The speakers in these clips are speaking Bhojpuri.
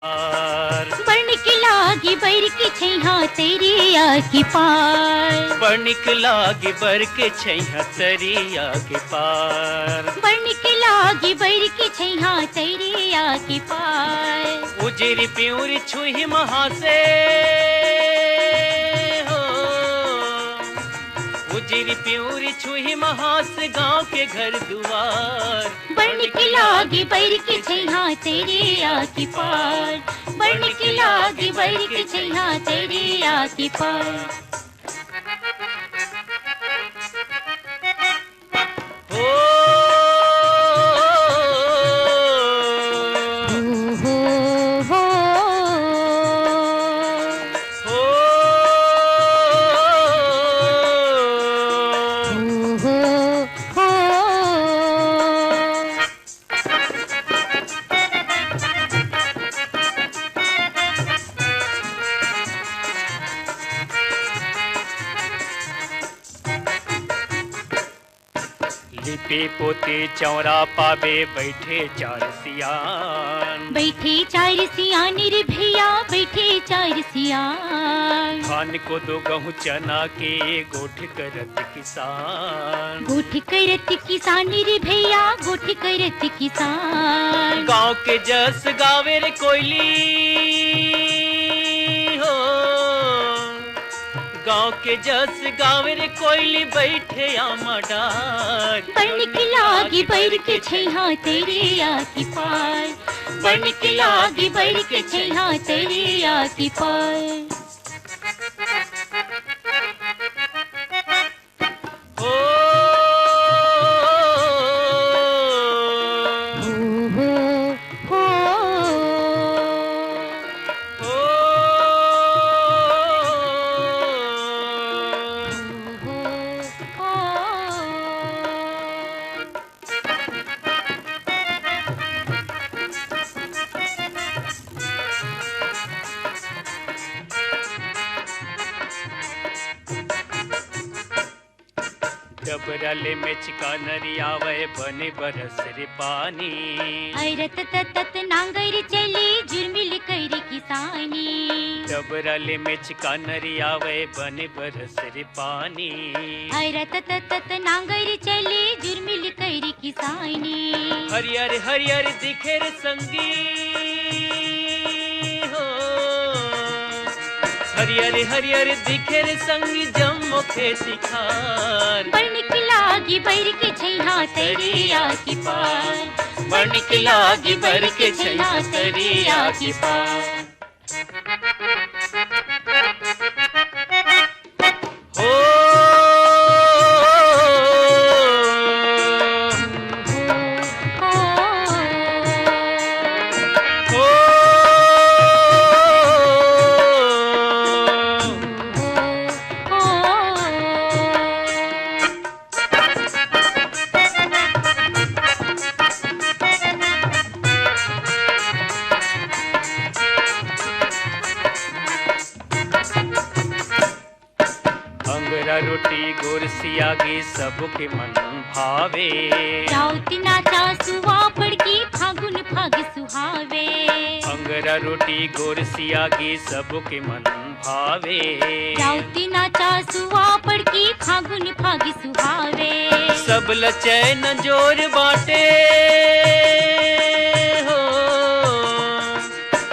बनिक लागी बर के छैहा तेरी आके पार। बनिक लागी बर के छैहा तेरी आके पार। बनिक लागी बर के छैहा तेरी आके पार। उजरी प्यूरी छुही महासे हो, उजरी प्यूरी छुही महास गांव के घर दुआर। बनिक लागी बर के छैहा तेरी आके पार। बनिक लागी बर के छैहा तेरी आके पार। लिपि पोते चौरा पावे बैठे चार सियान। बैठे चार सियान रे भैया बैठे चार सियान। खान को दो गहूँ चना के गोठ करत किसान। गोठ करत किसान रे भैया गोठ करत किसान। गाँव के जस गावे रे कोयली हो, गाँव के जस गावे रे कोयली बैठे आमा डार। बनिक लागी बर के छैहा तेरी आके पार। बनिक लागी बर के छैहा तेरी आके पार। डबरले में चिका नरियावे बने बरस रे पानी। ऐरत तत नांगर चली जुर्मिल कर किसानी। डबरले में चिका नरियावे बने बरस रे पानी। ऐरत तत नांगर चली जुर्मिल कर किसानी। हरियर हरियर दिखे रे संगी हो, हरियर हरियर दिखे रे संगी जम्मो खेती खार। बनिक लागी बर के छैहा तेरी आके पार। बनिक लागी बर के छैहा तेरी आके पार। अंगरा रोटी गोर सियागी सबके मन भावे। राउत नाचा सुवा पड़की फागुन फाग सुहावे। अंगरा रोटी गोर सियागी सबके मन भावे। राउत नाचा सुवा पड़की फागुन फाग सुहावे। सब लचैन जोर बाटे हो,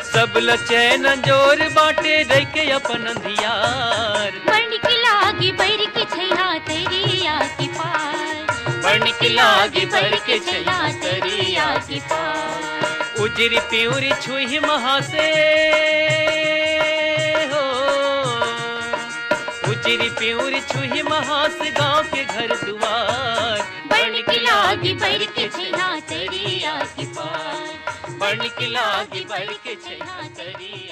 सब लचैन जोर बाटे रह के अपन अंधियार। बनिक लागी बर के छैहा तेरी आके पार। बनिक लागी बर के छैहा तेरी आके पार। उजरी प्यूरी छुही महासे हो, उजरी प्यूरी छुही महास गांव के घर दुआर। बनिक लागी बर के छैहा तेरी आके पार। बनिक लागी बर के छैहा तेरी